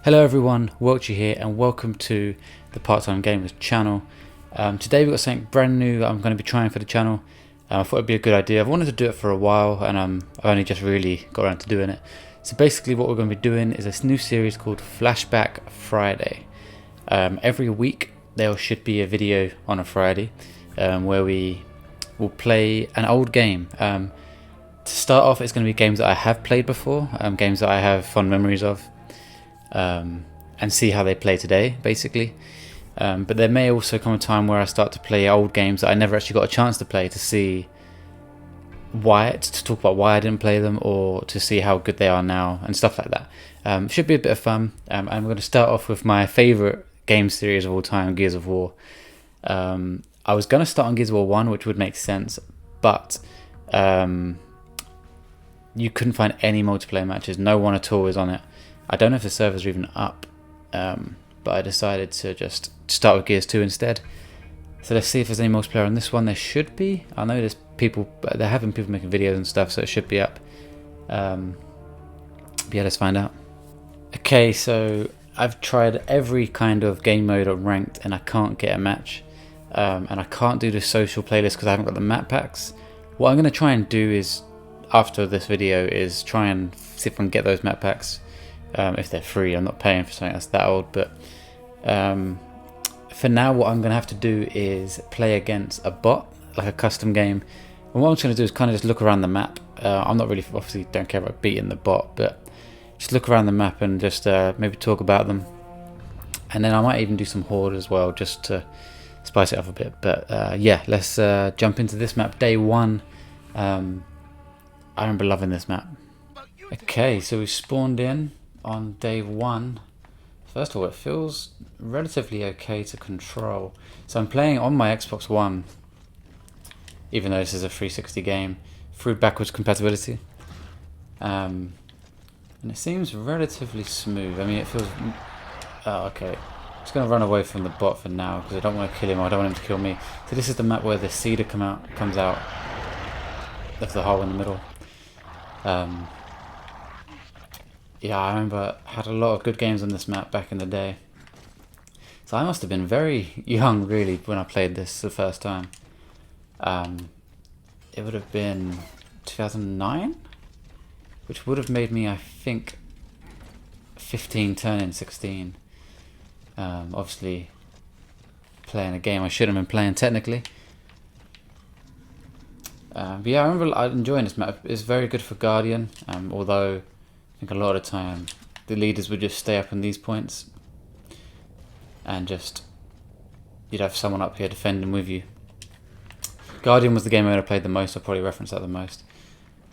Hello everyone, Wiltshire here and welcome to the Part-Time Gamers channel. Today we've got something brand new that I'm going to be trying for the channel. I thought it'd be a good idea. I've wanted to do it for a while and I've only just really got around to doing it. So basically what we're going to be doing is this new series called Flashback Friday. Every week there should be a video on a Friday where we will play an old game. To start off, it's going to be games that I have played before, games that I have fond memories of. And see how they play today, basically. But there may also come a time where I start to play old games that I never actually got a chance to play, to see to talk about why I didn't play them, or to see how good they are now and stuff like that. Should be a bit of fun. I'm going to start off with my favourite game series of all time, Gears of War. I was going to start on Gears of War 1, which would make sense, but you couldn't find any multiplayer matches. No one at all is on it. I don't know if the servers are even up, but I decided to just start with Gears 2 instead. So let's see if there's any multiplayer on this one. There should be. I know there's people, they're having people making videos and stuff, so it should be up. But yeah, let's find out. Okay, so I've tried every kind of game mode on ranked and I can't get a match. And I can't do the social playlist because I haven't got the map packs. What I'm going to try and do is, after this video, is try and see if I can get those map packs. If they're free. I'm not paying for something that's that old, but for now what I'm going to have to do is play against a bot, like a custom game, and what I'm just going to do is kind of just look around the map. I'm not really, obviously don't care about beating the bot, but just look around the map and just maybe talk about them, and then I might even do some horde as well, just to spice it up a bit. But yeah, let's jump into this map, day one. I remember loving this map. Okay, so we spawned in on day one. First of all, it feels relatively okay to control. So I'm playing on my Xbox One, even though this is a 360 game, through backwards compatibility. And it seems relatively smooth. I mean, it feels... Oh, okay. I'm just going to run away from the bot for now, because I don't want to kill him, or I don't want him to kill me. So this is the map where the cedar comes out of the hole in the middle. Yeah, I remember I had a lot of good games on this map back in the day. So I must have been very young, really, when I played this the first time. It would have been 2009, which would have made me, I think, 15, turning 16. Obviously, playing a game I shouldn't have been playing technically. But yeah, I remember enjoying this map. It's very good for Guardian, although I think a lot of the time the leaders would just stay up on these points and just, you'd have someone up here defending with you. Guardian was the game I played the most. I'll probably reference that the most.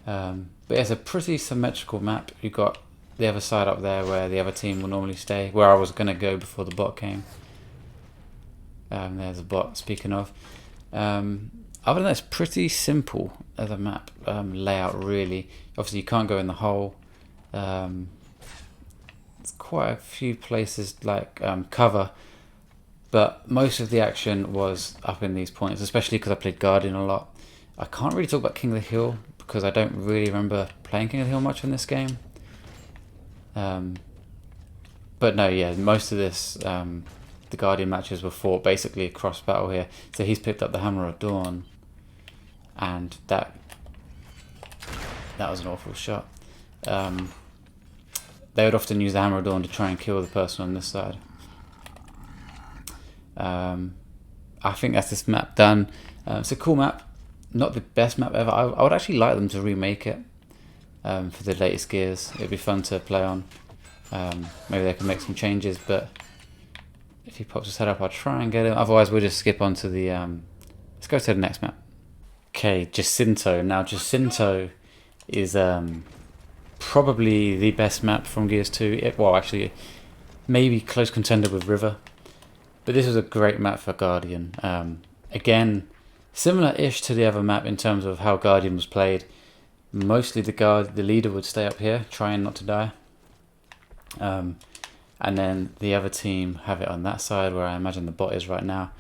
But yeah, it's a pretty symmetrical map. You've got the other side up there where the other team will normally stay, where I was going to go before the bot came. There's a bot, speaking of. Other than that, it's pretty simple as a map layout, really. Obviously you can't go in the hole. It's quite a few places like cover, but most of the action was up in these points, especially because I played Guardian a lot. I can't really talk about King of the Hill because I don't really remember playing King of the Hill much in this game. But no, yeah, most of this, the Guardian matches were fought basically across battle here. So he's picked up the Hammer of Dawn, and that was an awful shot. They would often use the Hammer of Dawn to try and kill the person on this side. I think that's this map done. It's a cool map, not the best map ever. I would actually like them to remake it for the latest Gears. It'd be fun to play on. Maybe they can make some changes, but if he pops his head up, I'll try and get him. Otherwise, we'll just skip on to the... let's go to the next map. Okay, Jacinto. Now, Jacinto is... probably the best map from Gears 2. Well, actually, maybe close contender with River. But this was a great map for Guardian. Again, similar-ish to the other map in terms of how Guardian was played. Mostly the leader would stay up here, trying not to die. And then the other team have it on that side, where I imagine the bot is right now.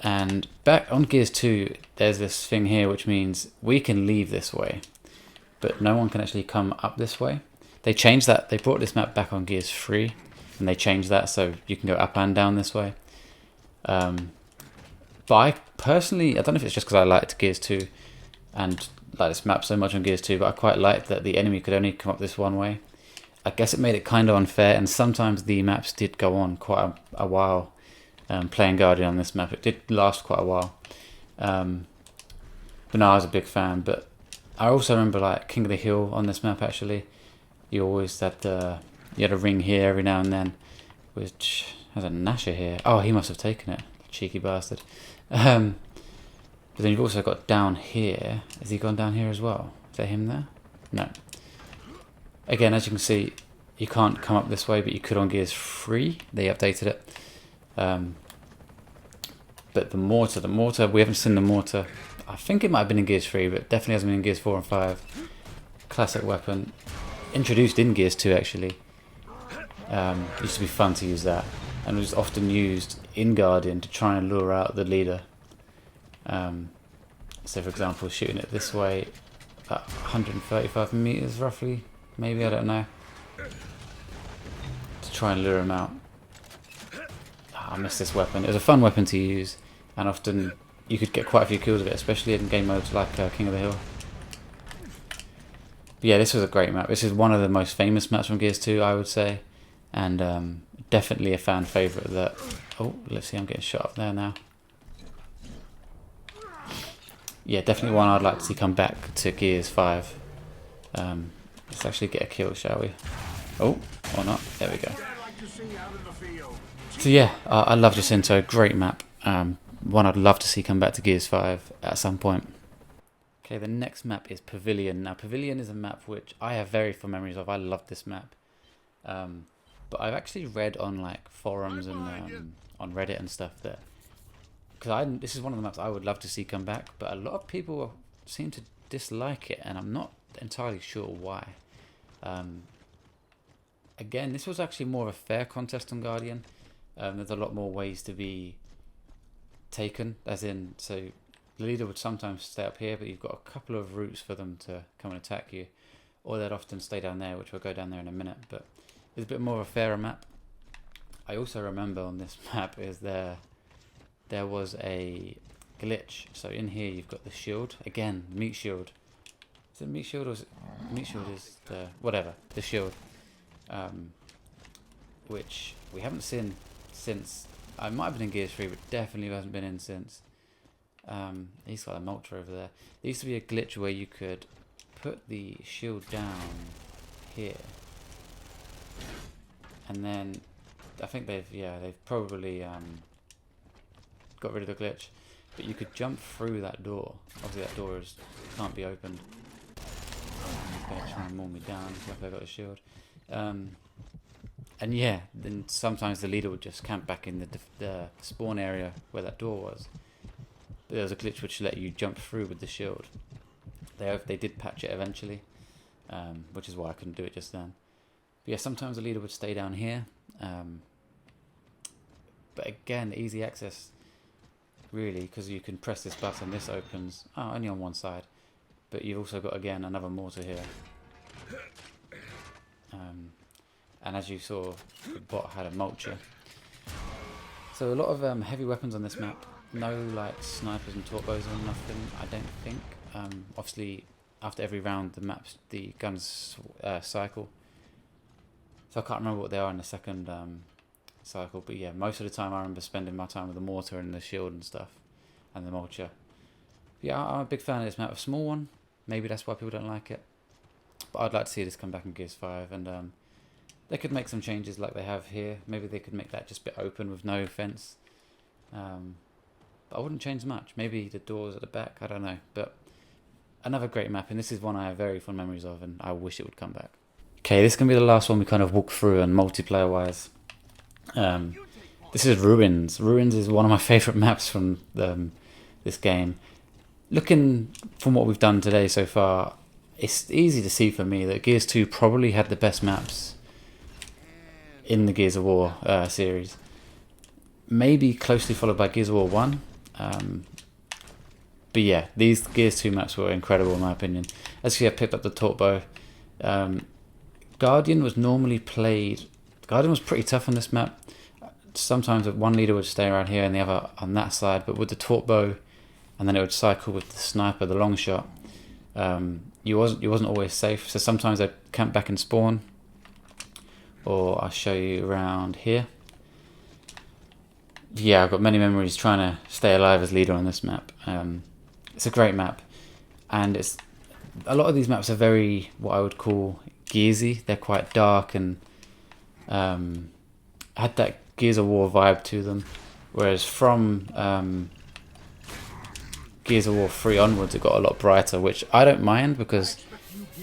And back on Gears 2, there's this thing here, which means we can leave this way, but no one can actually come up this way. They changed that. They brought this map back on Gears 3, and they changed that so you can go up and down this way. But I personally, I don't know if it's just because I liked Gears 2 and like this map so much on Gears 2, but I quite liked that the enemy could only come up this one way. I guess it made it kind of unfair, and sometimes the maps did go on quite a while. Playing Guardian on this map, it did last quite a while. But no, I was a big fan. But I also remember like King of the Hill on this map. Actually, you always had you had a ring here every now and then, which has a Nasher here. Oh, he must have taken it, cheeky bastard. But then you've also got down here. Has he gone down here as well? Is that him there? No. Again, as you can see, you can't come up this way, but you could on Gears 3. They updated it. But the mortar, we haven't seen the mortar. I think it might have been in Gears 3, but definitely hasn't been in Gears 4 and 5. Classic weapon. Introduced in Gears 2, actually. Used to be fun to use that. And was often used in Guardian to try and lure out the leader. So for example, shooting it this way, about 135 meters roughly, maybe, I don't know, to try and lure him out. I miss this weapon. It was a fun weapon to use, and often you could get quite a few kills with it, especially in game modes like King of the Hill. But yeah, this was a great map. This is one of the most famous maps from Gears 2, I would say, and definitely a fan favourite. That, oh, let's see, I'm getting shot up there now. Yeah, definitely one I'd like to see come back to Gears 5. Let's actually get a kill, shall we? Oh, or not. There we go. So yeah, I love Jacinto. Great map. One I'd love to see come back to Gears 5 at some point. Okay, the next map is Pavilion. Now, Pavilion is a map which I have very fond memories of. I love this map. But I've actually read on like forums and on Reddit and stuff that, because this is one of the maps I would love to see come back, but a lot of people seem to dislike it, and I'm not entirely sure why. Again, this was actually more of a fair contest on Guardian. There's a lot more ways to be taken, as in, so the leader would sometimes stay up here, but you've got a couple of routes for them to come and attack you, or they'd often stay down there, which we'll go down there in a minute. But it's a bit more of a fairer map. I also remember on this map is there was a glitch. So in here you've got the shield again, meat shield. Is it meat shield or is it, meat shield is the whatever, the shield, which we haven't seen since. I might have been in Gears 3, but definitely hasn't been in since. He's got a Multra over there. There used to be a glitch where you could put the shield down here, and then I think they've probably got rid of the glitch, but you could jump through that door. Obviously that door can't be opened. He's going to try and maul me down like I got a shield. And yeah, then sometimes the leader would just camp back in the spawn area where that door was. But there was a glitch which let you jump through with the shield. They did patch it eventually, which is why I couldn't do it just then. But yeah, sometimes the leader would stay down here. But again, easy access, really, because you can press this button, this opens, only on one side, but you've also got, again, another mortar here. And as you saw, the bot had a mulcher. So a lot of heavy weapons on this map. No like snipers and torpedoes or nothing, I don't think. Obviously, after every round, the guns cycle. So I can't remember what they are in the second cycle, but yeah, most of the time I remember spending my time with the mortar and the shield and stuff, and the mulcher. But yeah, I'm a big fan of this map. A small one, maybe that's why people don't like it. But I'd like to see this come back in Gears 5, and they could make some changes like they have here. Maybe they could make that just a bit open with no fence. But I wouldn't change much. Maybe the doors at the back, I don't know. But another great map, and this is one I have very fond memories of, and I wish it would come back. Okay, this can be the last one we kind of walk through, and multiplayer-wise. This is Ruins. Ruins is one of my favourite maps from this game. Looking from what we've done today so far, it's easy to see for me that Gears 2 probably had the best maps in the Gears of War series. Maybe closely followed by Gears of War 1. But yeah, these Gears 2 maps were incredible in my opinion. As you see, I picked up the torque bow. Guardian was normally played. Guardian was pretty tough on this map. Sometimes one leader would stay around here and the other on that side, but with the torp bow, and then it would cycle with the sniper, the long shot. You wasn't always safe. So sometimes I'd camp back and spawn, or I'll show you around here. Yeah, I've got many memories trying to stay alive as leader on this map. It's a great map, and it's a lot of these maps are very what I would call Gearsy. They're quite dark and had that Gears of War vibe to them, whereas from Gears of War 3 onwards it got a lot brighter, which I don't mind because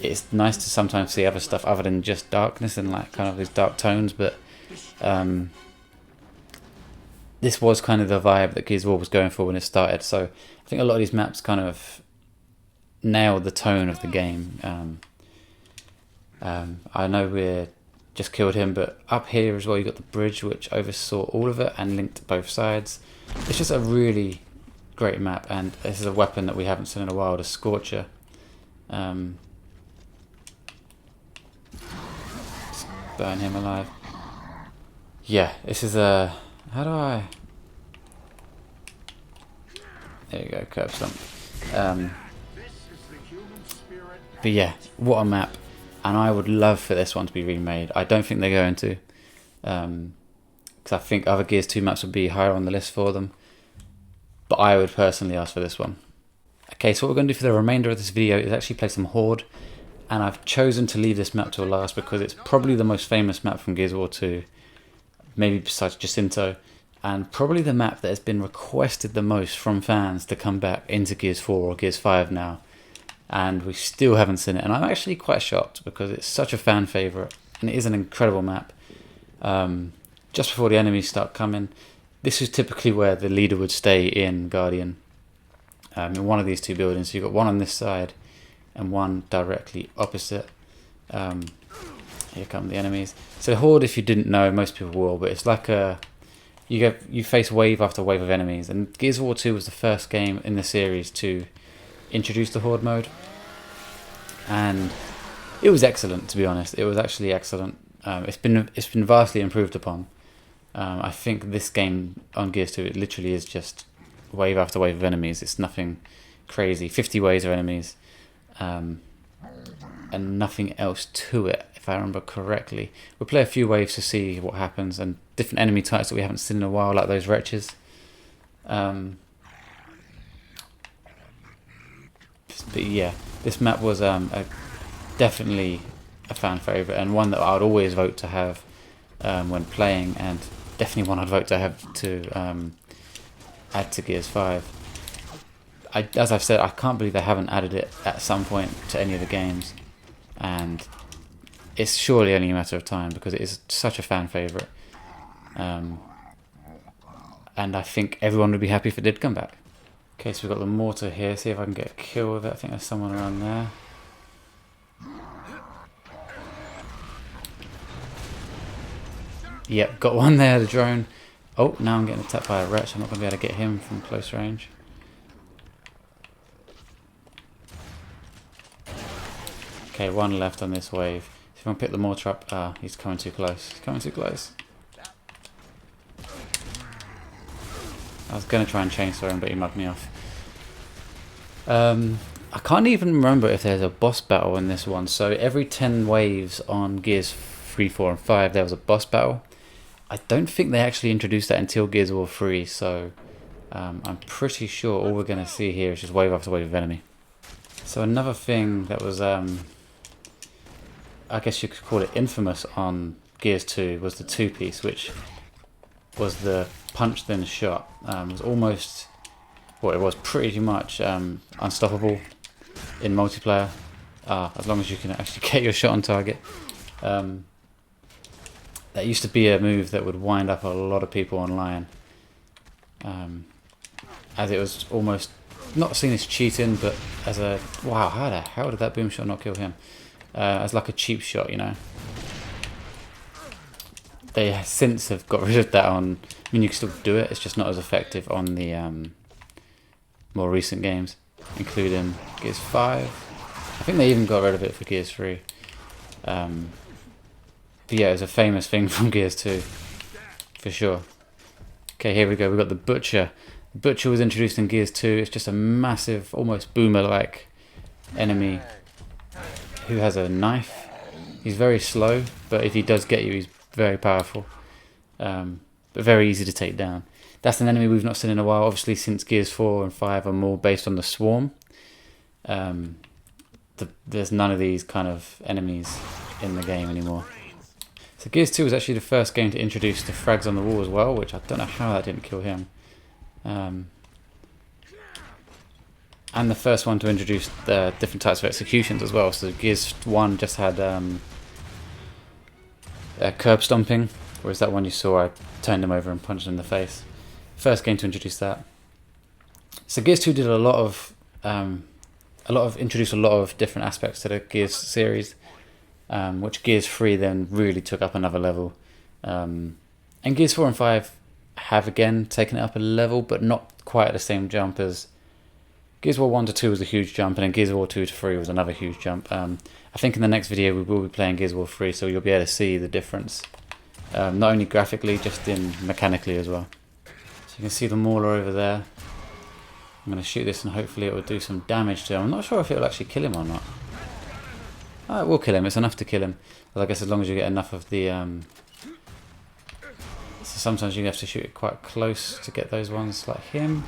it's nice to sometimes see other stuff other than just darkness and like kind of these dark tones, but this was kind of the vibe that Gears of War was going for when it started, so I think a lot of these maps kind of nailed the tone of the game. I know we're just killed him, but up here as well you got the bridge which oversaw all of it and linked both sides. It's just a really great map, and this is a weapon that we haven't seen in a while, the Scorcher. Let's burn him alive. Yeah, this is a... how do I... there you go, curb stomp. But yeah, what a map. And I would love for this one to be remade. I don't think they're going to. Because I think other Gears 2 maps would be higher on the list for them. But I would personally ask for this one. Okay, so what we're going to do for the remainder of this video is actually play some Horde. And I've chosen to leave this map till last because it's probably the most famous map from Gears of War 2. Maybe besides Jacinto. And probably the map that has been requested the most from fans to come back into Gears 4 or Gears 5 now. And we still haven't seen it. And I'm actually quite shocked because it's such a fan favourite. And it is an incredible map. Just before the enemies start coming, this is typically where the leader would stay in Guardian. In one of these two buildings. So you've got one on this side and one directly opposite. Here come the enemies. So Horde, if you didn't know, most people will, but it's like a... you face wave after wave of enemies. And Gears of War 2 was the first game in the series to introduce the Horde mode. And it was excellent, to be honest. It was actually excellent. It's been vastly improved upon. I think this game on Gears 2, it literally is just wave after wave of enemies. It's nothing crazy. 50 waves of enemies. And nothing else to it, if I remember correctly. We'll play a few waves to see what happens, and different enemy types that we haven't seen in a while, like those wretches. But yeah, this map was definitely a fan favourite, and one that I would always vote to have when playing, and definitely one I'd vote to have to add to Gears 5. As I've said, I can't believe they haven't added it at some point to any of the games, and it's surely only a matter of time because it is such a fan favourite. And I think everyone would be happy if it did come back. Okay, so we've got the mortar here. See if I can get a kill with it. I think there's someone around there. Yep, got one there, the drone. Oh, now I'm getting attacked by a wretch. I'm not going to be able to get him from close range. Okay, one left on this wave. See if I can pick the mortar up. Ah, he's coming too close. He's coming too close. I was going to try and chainsaw him, but he mugged me off. I can't even remember if there's a boss battle in this one. So every 10 waves on Gears 3, 4 and 5 there was a boss battle. I don't think they actually introduced that until Gears of War 3, so I'm pretty sure all we're going to see here is just wave after wave of enemy. So another thing that was, I guess you could call it infamous on Gears 2 was the two-piece, which was the punch then shot. It was almost, well, it was pretty much unstoppable in multiplayer, as long as you can actually get your shot on target. That used to be a move that would wind up a lot of people online, as it was almost not seen as cheating, but as a, wow, how the hell did that boom shot not kill him? As like a cheap shot, you know. They since have got rid of that on, I mean you can still do it, it's just not as effective on the more recent games, including Gears 5. I think they even got rid of it for Gears 3. But yeah, it's a famous thing from Gears 2, for sure. Okay, here we go. We've got the Butcher. The Butcher was introduced in Gears 2. It's just a massive, almost boomer-like enemy who has a knife. He's very slow, but if he does get you, he's very powerful. But very easy to take down. That's an enemy we've not seen in a while. Obviously, since Gears 4 and 5 are more based on the Swarm. There's none of these kind of enemies in the game anymore. So Gears 2 was actually the first game to introduce the frags on the wall as well, which I don't know how that didn't kill him. And the first one to introduce the different types of executions as well. So Gears 1 just had curb stomping, whereas that one you saw, I turned him over and punched him in the face. First game to introduce that. So Gears 2 did introduced a lot of different aspects to the Gears series, which Gears 3 then really took up another level. And Gears 4 and 5 have again taken it up a level, but not quite at the same jump as Gears of War 1 to 2 was a huge jump, and then Gears of War 2 to 3 was another huge jump. I think in the next video we will be playing Gears of War 3, so you'll be able to see the difference, not only graphically, just in mechanically as well. So you can see the Mauler over there. I'm going to shoot this and hopefully it will do some damage to him. I'm not sure if it will actually kill him or not. Oh, it will kill him. It's enough to kill him. Well, I guess as long as you get enough of the... So sometimes you have to shoot it quite close to get those ones like him.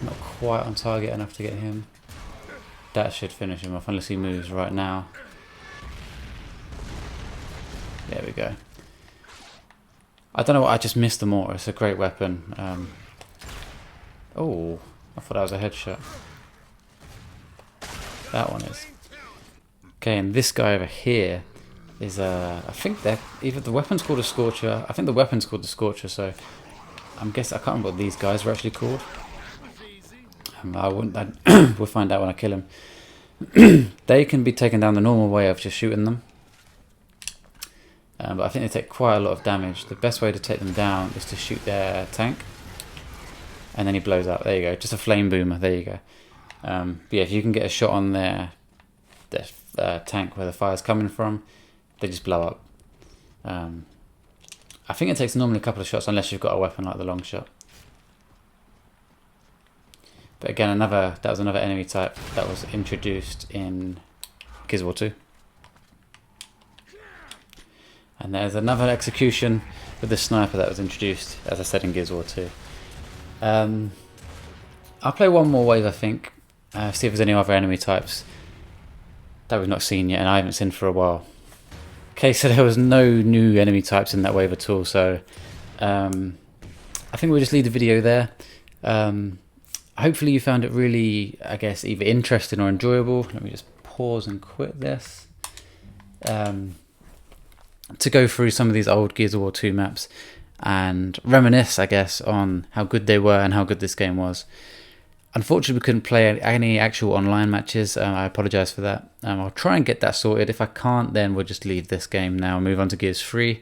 Not quite on target enough to get him. That should finish him off unless he moves right now. There we go. I don't know what, I just missed the mortar. It's a great weapon. Oh, I thought that was a headshot. That one is. Okay, and this guy over here is I think they're either the weapon's called a Scorcher. I think the weapon's called the Scorcher, so I'm guessing I can't remember what these guys were actually called. We'll find out when I kill him. They can be taken down the normal way of just shooting them. But I think they take quite a lot of damage. The best way to take them down is to shoot their tank. And then he blows up. There you go. Just a flame boomer. There you go. But yeah, if you can get a shot on their tank where the fire's coming from, they just blow up. I think it takes normally a couple of shots unless you've got a weapon like the long shot. But again, that was another enemy type that was introduced in Gears of War 2. And there's another execution with the sniper that was introduced, as I said, in Gears of War 2. I'll play one more wave, I think. See if there's any other enemy types that we've not seen yet and I haven't seen for a while. Okay, so there was no new enemy types in that wave at all, so I think we'll just leave the video there. Hopefully you found it really, I guess, either interesting or enjoyable. Let me just pause and quit this. To go through some of these old Gears of War 2 maps and reminisce, I guess, on how good they were and how good this game was. Unfortunately, we couldn't play any actual online matches. I apologise for that. I'll try and get that sorted. If I can't, then we'll just leave this game now and move on to Gears 3.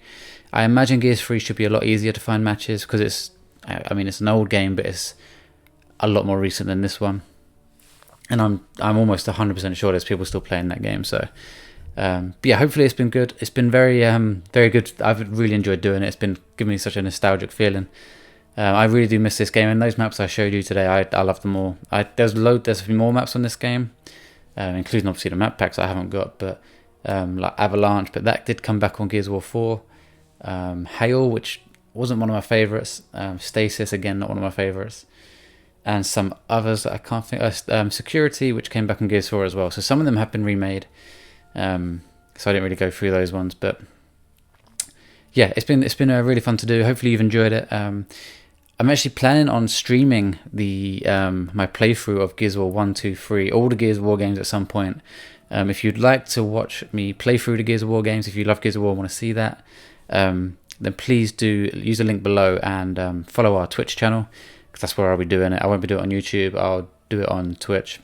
I imagine Gears 3 should be a lot easier to find matches because it's an old game, but it's a lot more recent than this one. And I'm almost 100% sure there's people still playing that game. So, but yeah, hopefully it's been good. It's been very good. I've really enjoyed doing it. It's been giving me such a nostalgic feeling. I really do miss this game, and those maps I showed you today, I love them all. There's a few more maps on this game, including obviously the map packs I haven't got, but like Avalanche, but that did come back on Gears of War 4. Hail, which wasn't one of my favourites. Stasis, again, not one of my favourites. And some others that I can't think. Security, which came back on Gears 4 as well. So some of them have been remade. So I didn't really go through those ones, but yeah, it's been really fun to do. Hopefully you've enjoyed it. I'm actually planning on streaming the my playthrough of Gears of War 1, 2, 3, all the Gears of War games at some point. If you'd like to watch me play through the Gears of War games, if you love Gears of War and want to see that, then please do use the link below and follow our Twitch channel, because that's where I'll be doing it. I won't be doing it on YouTube, I'll do it on Twitch.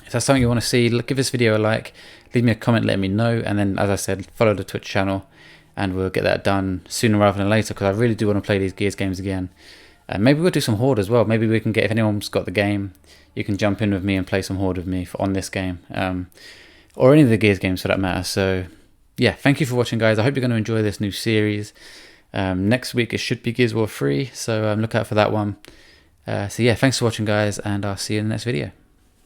If that's something you want to see, give this video a like, leave me a comment letting me know, and then, as I said, follow the Twitch channel, and we'll get that done sooner rather than later, because I really do want to play these Gears games again. Maybe we'll do some Horde as well. Maybe we can get, if anyone's got the game, you can jump in with me and play some Horde with me on this game, or any of the Gears games for that matter. So yeah, thank you for watching, guys. I hope you're going to enjoy this new series. Next week it should be Gears of War 3, so look out for that one. So yeah, thanks for watching, guys, and I'll see you in the next video.